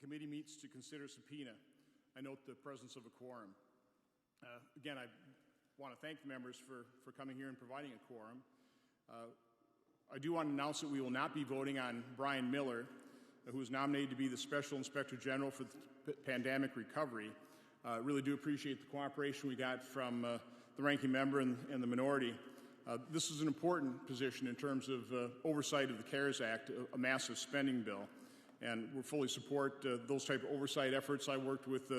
committee meets to consider subpoena. I note the presence of a quorum. Again, I want to thank the members for coming here and providing a quorum. I do want to announce that we will not be voting on Brian Miller, who is nominated to be the Special Inspector General for the Pandemic Recovery. I really do appreciate the cooperation we got from the ranking member and the minority. This is an important position in terms of oversight of the CARES Act, a massive spending bill, and we fully support those type of oversight efforts. I worked with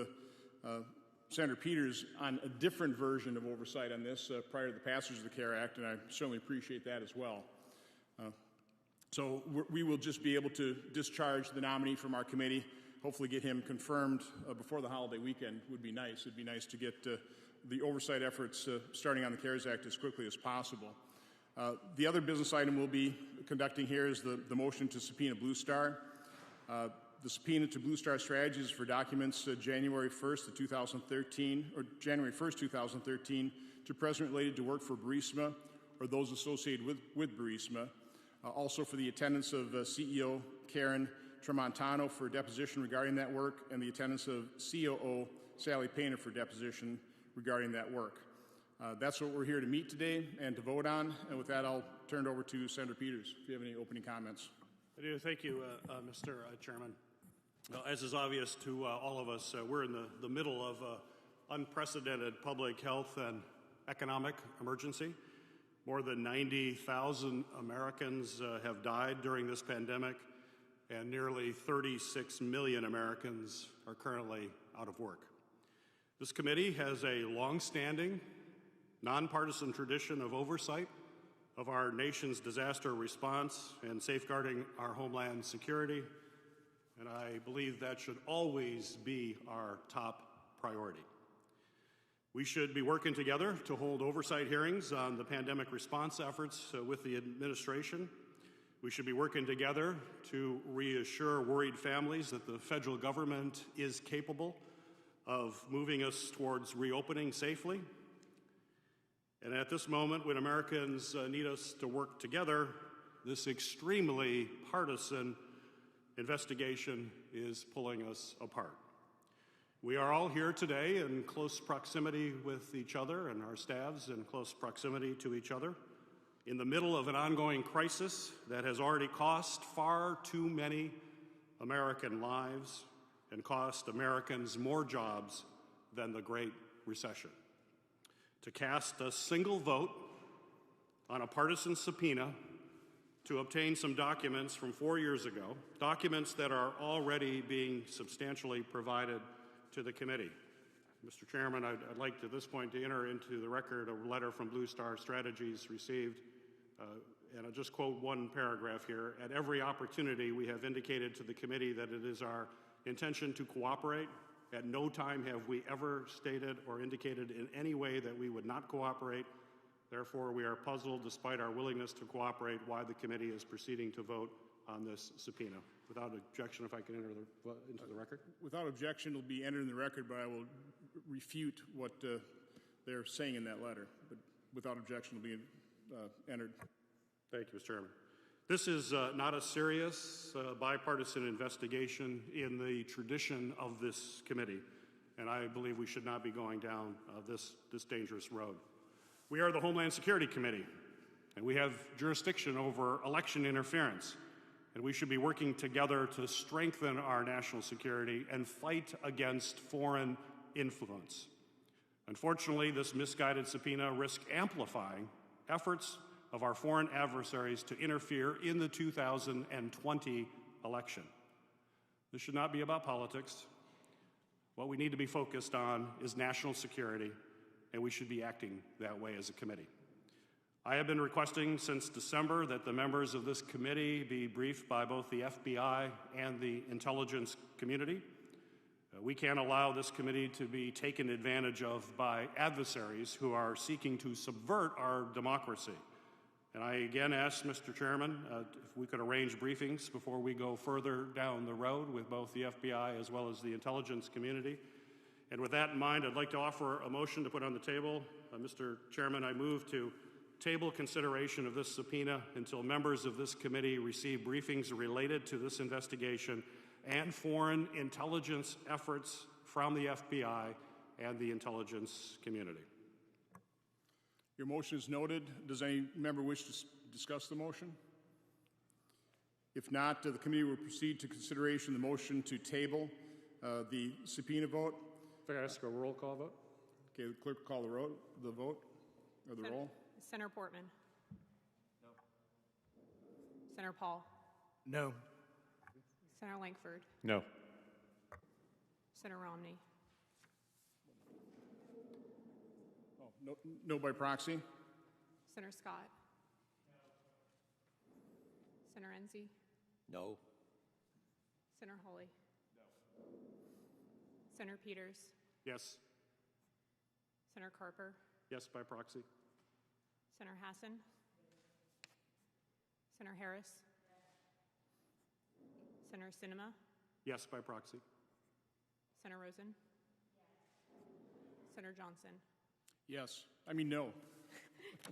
Senator Peters on a different version of oversight on this prior to the passage of the CARES Act, and I certainly appreciate that as well. So we will just be able to discharge the nominee from our committee, hopefully get him confirmed before the holiday weekend would be nice. It'd be nice to get the oversight efforts starting on the CARES Act as quickly as possible. The other business item we'll be conducting here is the motion to subpoena Blue Star. The subpoena to Blue Star Strategies for documents January 1st, 2013, or January 1st, 2013, to present related to work for Burisma or those associated with Burisma. Also for the attendance of CEO Karen Tramontano for deposition regarding that work, and the attendance of COO Sally Painter for deposition regarding that work. That's what we're here to meet today and to vote on. And with that, I'll turn it over to Senator Peters if you have any opening comments. I do. Thank you, Mr. Chairman. As is obvious to all of us, we're in the middle of an unprecedented public health and economic emergency. More than 90,000 Americans have died during this pandemic, and nearly 36 million Americans are currently out of work. This committee has a long-standing, nonpartisan tradition of oversight of our nation's disaster response and safeguarding our homeland security, and I believe that should always be our top priority. We should be working together to hold oversight hearings on the pandemic response efforts with the administration. We should be working together to reassure worried families that the federal government is capable of moving us towards reopening safely. And at this moment, when Americans need us to work together, this extremely partisan investigation is pulling us apart. We are all here today in close proximity with each other, and our staffs in close proximity to each other, in the middle of an ongoing crisis that has already cost far too many American lives and cost Americans more jobs than the Great Recession. To cast a single vote on a partisan subpoena to obtain some documents from 4 years ago, documents that are already being substantially provided to the committee. Mr. Chairman, I'd like at this point to enter into the record a letter from Blue Star Strategies received, and I'll just quote one paragraph here. At every opportunity, we have indicated to the committee that it is our intention to cooperate. At no time have we ever stated or indicated in any way that we would not cooperate. Therefore, we are puzzled, despite our willingness to cooperate, why the committee is proceeding to vote on this subpoena. Without objection, if I can enter into the record? Without objection, it will be entered in the record, but I will refute what they're saying in that letter. But without objection, it will be entered. Thank you, Mr. Chairman. This is not a serious bipartisan investigation in the tradition of this committee, and I believe we should not be going down this dangerous road. We are the Homeland Security Committee, and we have jurisdiction over election interference. And we should be working together to strengthen our national security and fight against foreign influence. Unfortunately, this misguided subpoena risks amplifying efforts of our foreign adversaries to interfere in the 2020 election. This should not be about politics. What we need to be focused on is national security, and we should be acting that way as a committee. I have been requesting since December that the members of this committee be briefed by both the FBI and the intelligence community. We can't allow this committee to be taken advantage of by adversaries who are seeking to subvert our democracy. And I again ask, Mr. Chairman, if we could arrange briefings before we go further down the road with both the FBI as well as the intelligence community. And with that in mind, I'd like to offer a motion to put on the table. Mr. Chairman, I move to table consideration of this subpoena until members of this committee receive briefings related to this investigation and foreign intelligence efforts from the FBI and the intelligence community. Your motion is noted. Does any member wish to discuss the motion? If not, the committee will proceed to consideration of the motion to table the subpoena vote. If I ask a roll call vote? Okay, the clerk will call the vote, or the roll. Senator Portman. No. Senator Paul. No. Senator Lankford. No. Senator Romney. Oh, no by proxy. Senator Scott. Senator Enzi. No. Senator Holy. No. Senator Peters. Yes. Senator Carper. Yes by proxy. Senator Hassan. Senator Harris. Senator Sinema. Yes by proxy. Senator Rosen. Senator Johnson. Yes. I mean, no.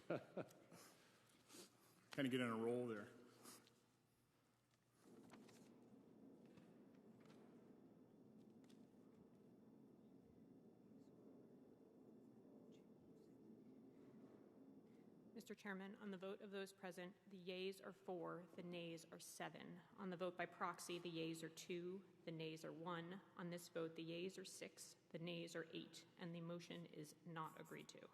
Kind of get on a roll there. Mr. Chairman, on the vote of those present, the yeas are 4, the nays are 7. On the vote by proxy, the yeas are 2, the nays are 1. On this vote, the yeas are 6, the nays are 8, and the motion is not agreed to.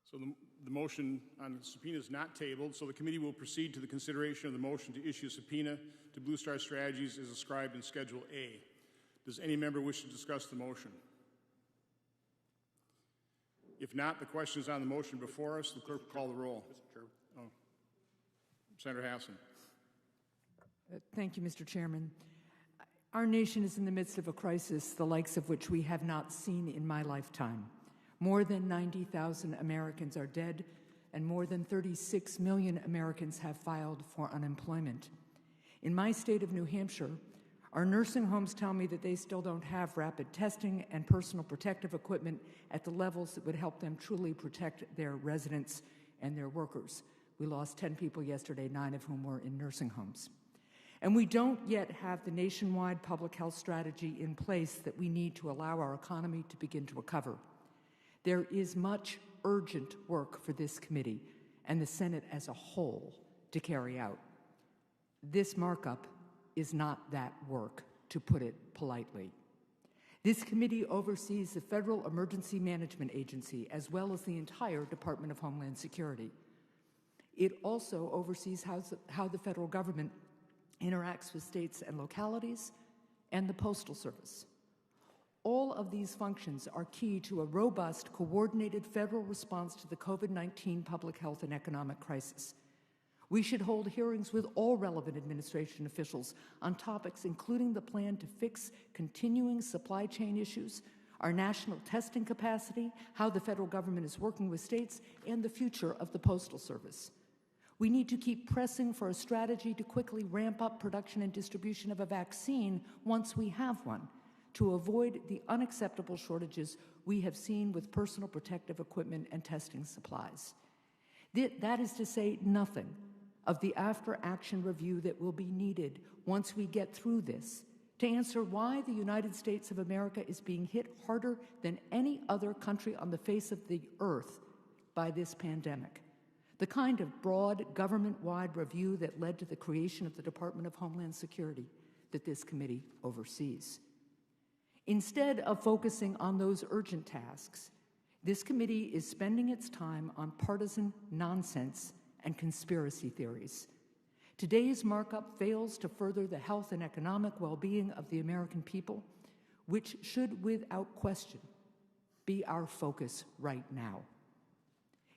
So the motion on the subpoena is not tabled, so the committee will proceed to the consideration of the motion to issue a subpoena to Blue Star Strategies as described in Schedule A. Does any member wish to discuss the motion? If not, the question is on the motion before us. The clerk will call the roll. Mr. Chairman. Oh. Senator Hassan. Thank you, Mr. Chairman. Our nation is in the midst of a crisis, the likes of which we have not seen in my lifetime. More than 90,000 Americans are dead, and more than 36 million Americans have filed for unemployment. In my state of New Hampshire, our nursing homes tell me that they still don't have rapid testing and personal protective equipment at the levels that would help them truly protect their residents and their workers. We lost 10 people yesterday, 9 of whom were in nursing homes. And we don't yet have the nationwide public health strategy in place that we need to allow our economy to begin to recover. There is much urgent work for this committee and the Senate as a whole to carry out. This markup is not that work, to put it politely. This committee oversees the Federal Emergency Management Agency as well as the entire Department of Homeland Security. It also oversees how the federal government interacts with states and localities and the Postal Service. All of these functions are key to a robust, coordinated federal response to the COVID-19 public health and economic crisis. We should hold hearings with all relevant administration officials on topics including the plan to fix continuing supply chain issues, our national testing capacity, how the federal government is working with states, and the future of the Postal Service. We need to keep pressing for a strategy to quickly ramp up production and distribution of a vaccine once we have one, to avoid the unacceptable shortages we have seen with personal protective equipment and testing supplies. That is to say nothing of the after-action review that will be needed once we get through this to answer why the United States of America is being hit harder than any other country on the face of the earth by this pandemic. The kind of broad, government-wide review that led to the creation of the Department of Homeland Security that this committee oversees. Instead of focusing on those urgent tasks, this committee is spending its time on partisan nonsense and conspiracy theories. Today's markup fails to further the health and economic well-being of the American people, which should, without question, be our focus right now.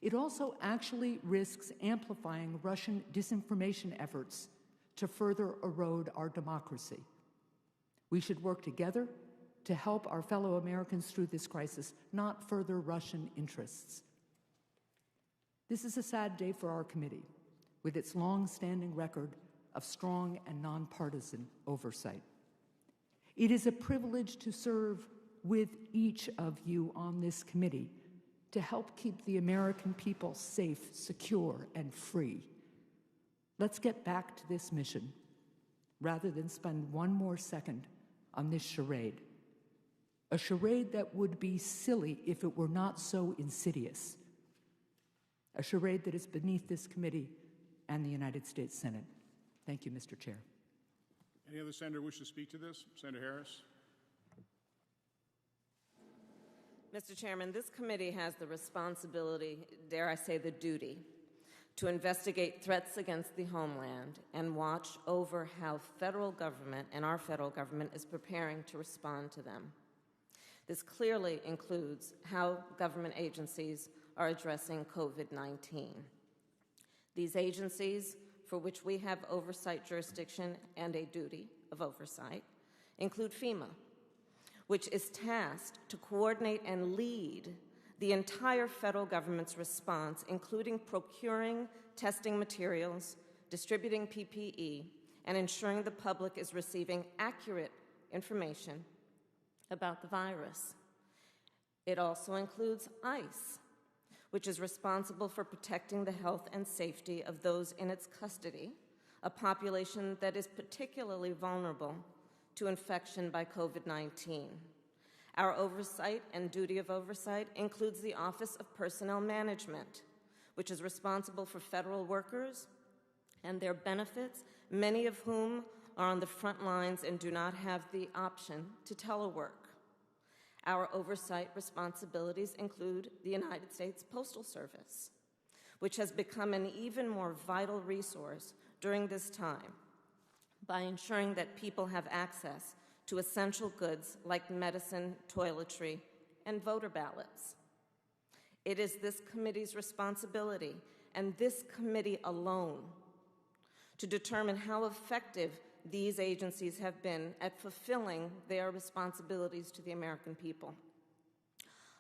It also actually risks amplifying Russian disinformation efforts to further erode our democracy. We should work together to help our fellow Americans through this crisis, not further Russian interests. This is a sad day for our committee, with its long-standing record of strong and nonpartisan oversight. It is a privilege to serve with each of you on this committee to help keep the American people safe, secure, and free. Let's get back to this mission. rather than spend one more second on this charade. A charade that would be silly if it were not so insidious. A charade that is beneath this committee and the United States Senate. Thank you, Mr. Chair. Any other senator wish to speak to this? Senator Harris. Mr. Chairman, this committee has the responsibility, dare I say the duty, to investigate threats against the homeland and watch over how federal government and our federal government is preparing to respond to them. This clearly includes how government agencies are addressing COVID-19. These agencies, for which we have oversight jurisdiction and a duty of oversight, include FEMA, which is tasked to coordinate and lead the entire federal government's response, including procuring testing materials, distributing PPE, and ensuring the public is receiving accurate information about the virus. It also includes ICE, which is responsible for protecting the health and safety of those in its custody, a population that is particularly vulnerable to infection by COVID-19. Our oversight and duty of oversight includes the Office of Personnel Management, which is responsible for federal workers and their benefits, many of whom are on the front lines and do not have the option to telework. Our oversight responsibilities include the United States Postal Service, which has become an even more vital resource during this time by ensuring that people have access to essential goods like medicine, toiletry, and voter ballots. It is this committee's responsibility, and this committee alone, to determine how effective these agencies have been at fulfilling their responsibilities to the American people.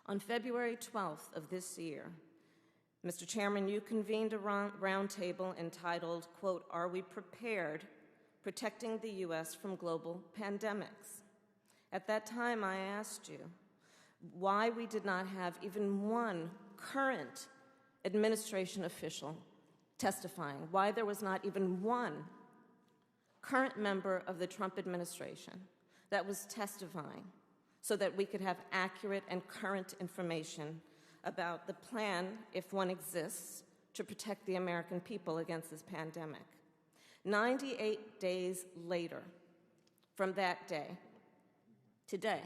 On February 12th of this year, Mr. Chairman, you convened a roundtable entitled, quote, "Are we prepared? Protecting the U.S. from global pandemics." At that time, I asked you why we did not have even one current administration official testifying, why there was not even one current member of the Trump administration that was testifying so that we could have accurate and current information about the plan, if one exists, to protect the American people against this pandemic. 98 days later from that day, today,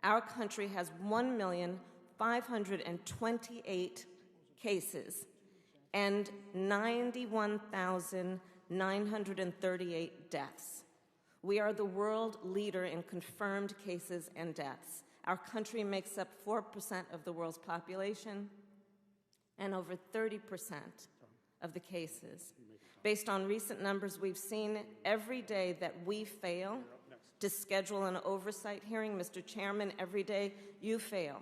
our country has 1,528 cases and 91,938 deaths. We are the world leader in confirmed cases and deaths. Our country makes up 4% of the world's population and over 30% of the cases. Based on recent numbers we've seen, every day that we fail to schedule an oversight hearing, Mr. Chairman, every day you fail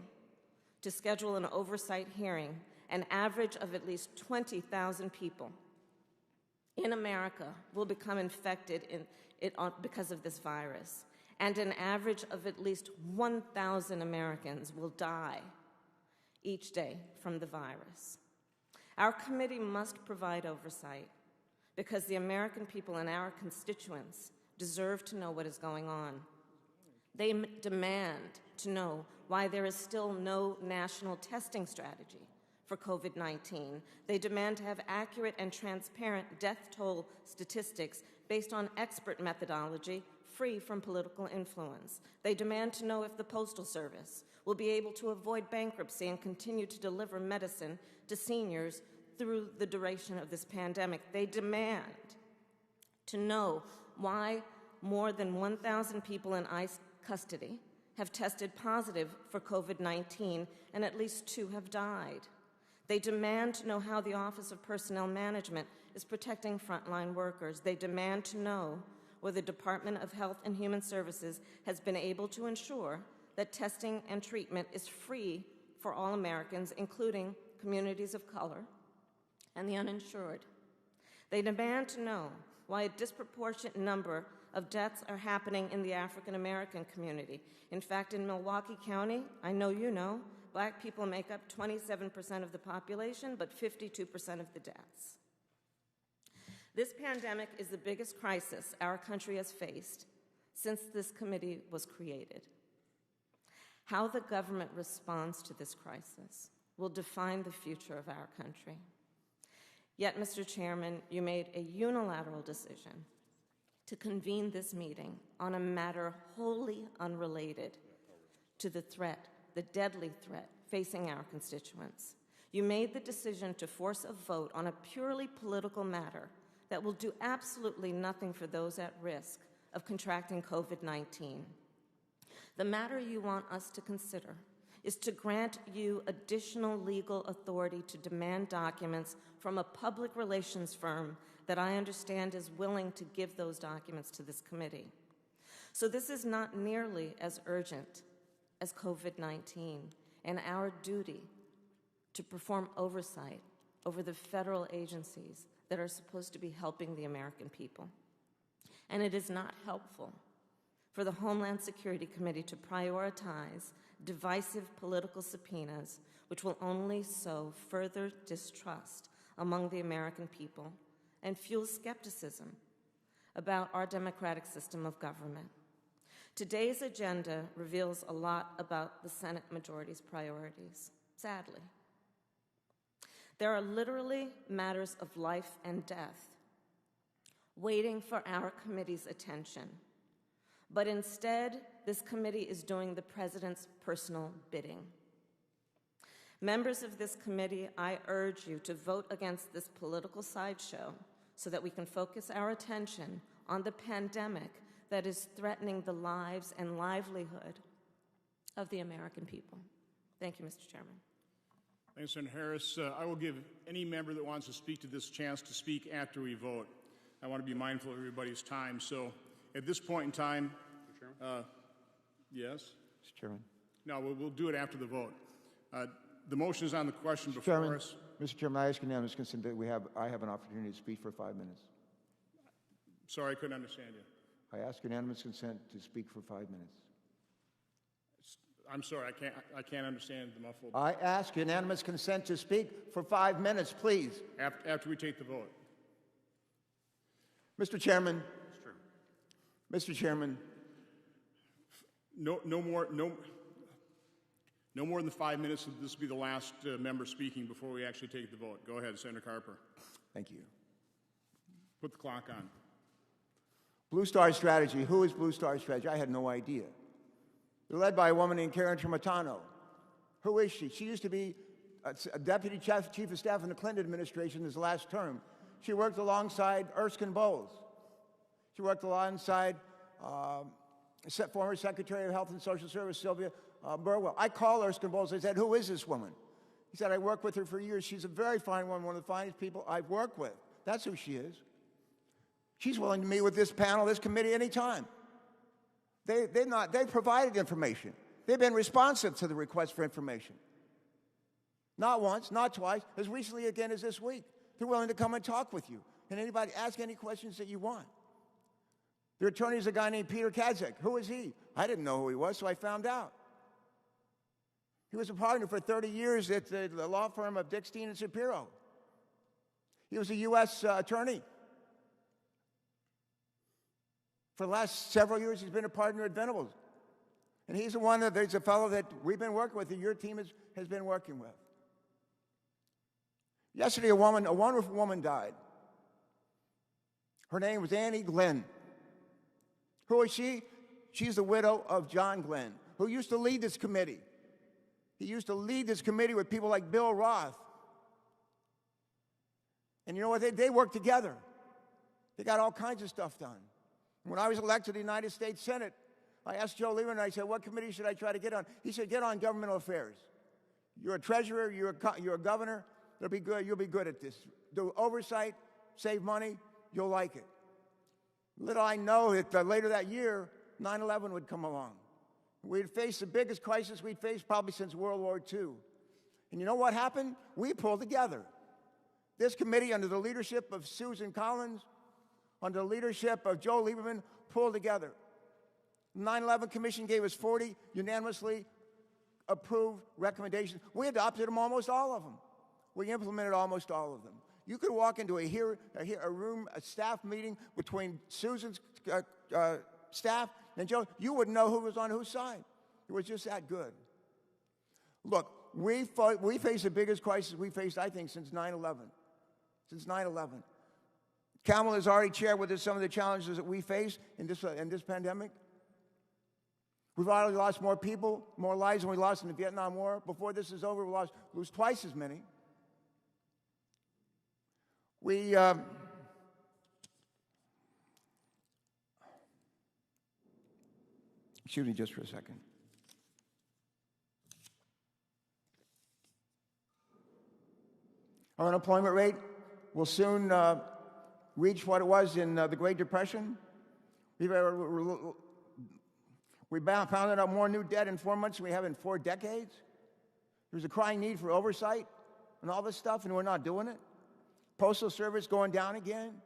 to schedule an oversight hearing, an average of at least 20,000 people in America will become infected because of this virus, and an average of at least 1,000 Americans will die each day from the virus. Our committee must provide oversight because the American people and our constituents deserve to know what is going on. They demand to know why there is still no national testing strategy for COVID-19. They demand to have accurate and transparent death toll statistics based on expert methodology, free from political influence. They demand to know if the Postal Service will be able to avoid bankruptcy and continue to deliver medicine to seniors through the duration of this pandemic. They demand to know why more than 1,000 people in ICE custody have tested positive for COVID-19 and at least 2 have died. They demand to know how the Office of Personnel Management is protecting frontline workers. They demand to know whether the Department of Health and Human Services has been able to ensure that testing and treatment is free for all Americans, including communities of color and the uninsured. They demand to know why a disproportionate number of deaths are happening in the African American community. In fact, in Milwaukee County, I know you know, Black people make up 27% of the population, but 52% of the deaths. This pandemic is the biggest crisis our country has faced since this committee was created. How the government responds to this crisis will define the future of our country. Yet, Mr. Chairman, you made a unilateral decision to convene this meeting on a matter wholly unrelated to the threat, the deadly threat facing our constituents. You made the decision to force a vote on a purely political matter that will do absolutely nothing for those at risk of contracting COVID-19. The matter you want us to consider is to grant you additional legal authority to demand documents from a public relations firm that I understand is willing to give those documents to this committee. So this is not nearly as urgent as COVID-19 and our duty to perform oversight over the federal agencies that are supposed to be helping the American people. And it is not helpful for the Homeland Security Committee to prioritize divisive political subpoenas, which will only sow further distrust among the American people and fuel skepticism about our democratic system of government. Today's agenda reveals a lot about the Senate majority's priorities, sadly. There are literally matters of life and death waiting for our committee's attention. But instead, this committee is doing the president's personal bidding. Members of this committee, I urge you to vote against this political sideshow so that we can focus our attention on the pandemic that is threatening the lives and livelihood of the American people. Thank you, Mr. Chairman. Thanks, Senator Harris. I will give any member that wants to speak to this chance to speak after we vote. I want to be mindful of everybody's time. So at this point in time, yes? Mr. Chairman. No, we'll do it after the vote. The motion is on the question Mr. before Chairman, us. Mr. Chairman, I ask unanimous consent that I have an opportunity to speak for 5 minutes. Sorry, I couldn't understand you. I ask unanimous consent to speak for 5 minutes. I'm sorry, I can't understand the muffled. I ask unanimous consent to speak for 5 minutes, please. After we take the vote. Mr. Chairman. Mr. Chairman. No more than 5 minutes. This will be the last member speaking before we actually take the vote. Go ahead, Senator Carper. Thank you. Put the clock on. Blue Star Strategy. Who is Blue Star Strategy? I had no idea. They're led by a woman named Karen Tramontano. Who is she? She used to be a deputy chief of staff in the Clinton administration this last term. She worked alongside Erskine Bowles. She worked alongside former Secretary of Health and Social Service, Sylvia Burwell. I called Erskine Bowles. I said, who is this woman? He said, I worked with her for years. She's a very fine woman, one of the finest people I've worked with. That's who she is. She's willing to meet with this panel, this committee, anytime. They've provided information. They've been responsive to the request for information. Not once, not twice, as recently again as this week. They're willing to come and talk with you. And anybody ask any questions that you want. Their attorney is a guy named Peter Kadzak. Who is he? I didn't know who he was, so I found out. He was a partner for 30 years at the law firm of Dick, Steen, and Shapiro. He was a U.S. attorney. For the last several years, he's been a partner at Venables. And he's there's a fellow that we've been working with, that your team has been working with. Yesterday, a wonderful woman died. Her name was Annie Glenn. Who is she? She's the widow of John Glenn, who used to lead this committee. He used to lead this committee with people like Bill Roth. And you know what? They worked together. They got all kinds of stuff done. When I was elected to the United States Senate, I asked Joe Lieberman, I said, what committee should I try to get on? He said, get on governmental affairs. You're a treasurer, you're a governor, it'll be good, you'll be good at this. Do oversight, save money, you'll like it. Little I know that later that year, 9/11 would come along. We'd face the biggest crisis we'd faced probably since World War II. And you know what happened? We pulled together. This committee, under the leadership of Susan Collins, under the leadership of Joe Lieberman, pulled together. The 9/11 Commission gave us 40 unanimously approved recommendations. We adopted them, almost all of them. We implemented almost all of them. You could walk into a room, a staff meeting between Susan's staff and Joe. You wouldn't know who was on whose side. It was just that good. Look, we face the biggest crisis we faced, I think, since 9/11. Since 9/11. Kamala has already shared with us some of the challenges that we face in this pandemic. We've already lost more people, more lives than we lost in the Vietnam War. Before this is over, we'll lose twice as many. Excuse me just for a second. Our unemployment rate will soon reach what it was in the Great Depression. We found out more new debt in 4 months than we have in 4 decades. There's a crying need for oversight and all this stuff, and we're not doing it. Postal Service going down again.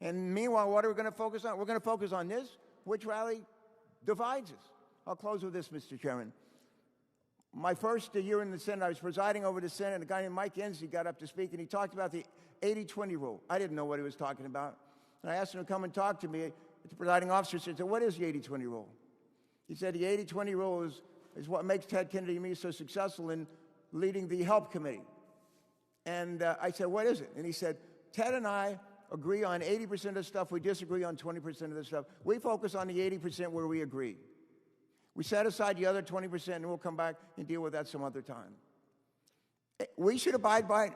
And meanwhile, what are we going to focus on? We're going to focus on this, which rally divides us. I'll close with this, Mr. Chairman. My first year in the Senate, I was presiding over the Senate, and a guy named Mike Enzi got up to speak, and he talked about the 80-20 rule. I didn't know what he was talking about. And I asked him to come and talk to me. The presiding officer said, what is the 80-20 rule? He said the 80-20 rule is what makes Ted Kennedy and me so successful in leading the Help Committee. And I said, what is it? And he said, Ted and I agree on 80% of the stuff. We disagree on 20% of the stuff. We focus on the 80% where we agree. We set aside the other 20%, and we'll come back and deal with that some other time. We should abide by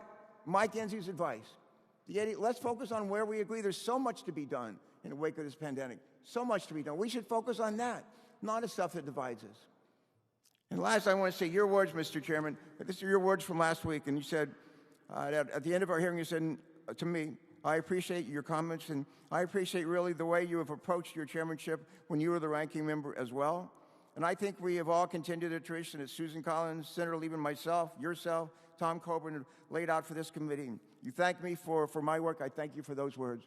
Mike Enzi's advice. Let's focus on where we agree. There's so much to be done in the wake of this pandemic. So much to be done. We should focus on that, not the stuff that divides us. And last, I want to say your words, Mr. Chairman. These are your words from last week, and you said, at the end of our hearing, you said to me, I appreciate your comments, and I appreciate really the way you have approached your chairmanship when you were the ranking member as well. And I think we have all continued the tradition that Susan Collins, Senator Lieberman, myself, yourself, Tom Coburn have laid out for this committee. You thank me for my work. I thank you for those words.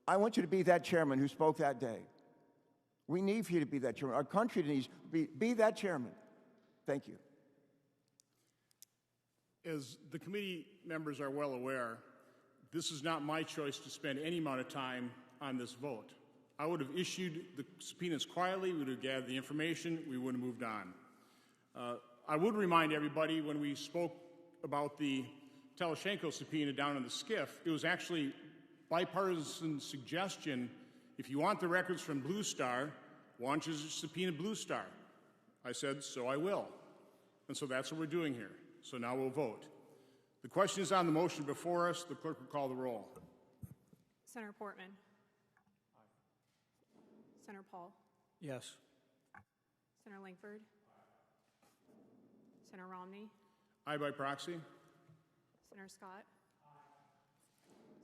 I want you to be that chairman who spoke that day. We need for you to be that chairman. Our country needs to be that chairman. Thank you. As the committee members are well aware, this is not my choice to spend any amount of time on this vote. I would have issued the subpoenas quietly, we would have gathered the information, we would have moved on. I would remind everybody when we spoke about the Teleshenko subpoena down in the SCIF, it was actually bipartisan suggestion, if you want the records from Blue Star, why don't you subpoena Blue Star? I said, so I will. And so that's what we're doing here. So now we'll vote. The question is on the motion before us. The clerk will call the roll. Senator Portman. Senator Paul. Yes. Senator Langford. Senator Romney. Aye by proxy. Senator Scott.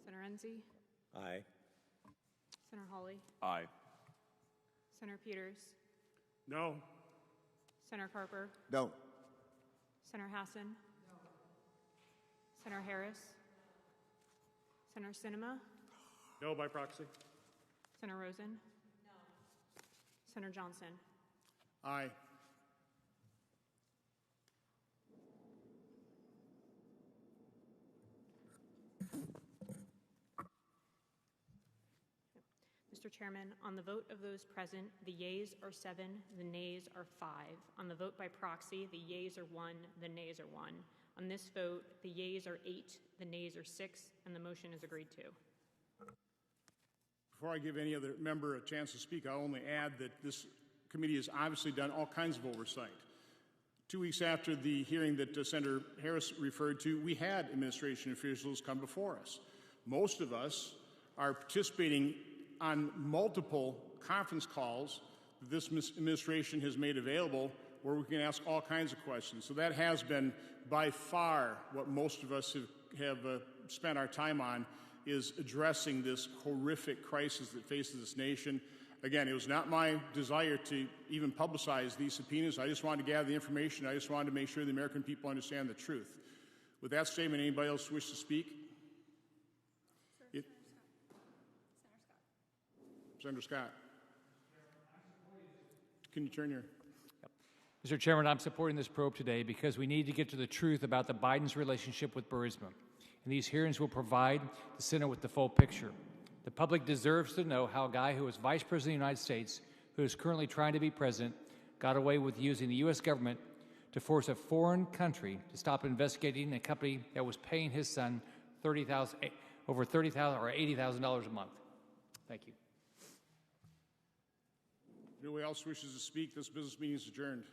Senator Enzi. Aye. Senator Hawley. Aye. Senator Peters. No. Senator Carper. No. Senator Hassan. No. Senator Harris. Senator Sinema. No by proxy. Senator Rosen. No. Senator Johnson. Aye. Mr. Chairman, on the vote of those present, the yeas are 7, the nays are 5. On the vote by proxy, the yeas are 1, the nays are 1. On this vote, the yeas are 8, the nays are 6, and the motion is agreed to. Before I give any other member a chance to speak, I'll only add that this committee has obviously done all kinds of oversight. 2 weeks after the hearing that Senator Harris referred to, we had administration officials come before us. Most of us are participating on multiple conference calls that this administration has made available where we can ask all kinds of questions. So that has been by far what most of us have spent our time on, is addressing this horrific crisis that faces this nation. Again, it was not my desire to even publicize these subpoenas. I just wanted to gather the information. I just wanted to make sure the American people understand the truth. With that statement, anybody else wish to speak? Senator Scott. Can you turn your... Mr. Chairman, I'm supporting this probe today because we need to get to the truth about the Biden's relationship with Burisma. In and these hearings will provide the Senate with the full picture. The public deserves to know how a guy who was Vice President of the United States, who is currently trying to be President, got away with using the U.S. government to force a foreign country to stop investigating a company that was paying his son over $30,000 or $80,000 a month. Thank you. If anyone else wishes to speak, this business meeting is adjourned.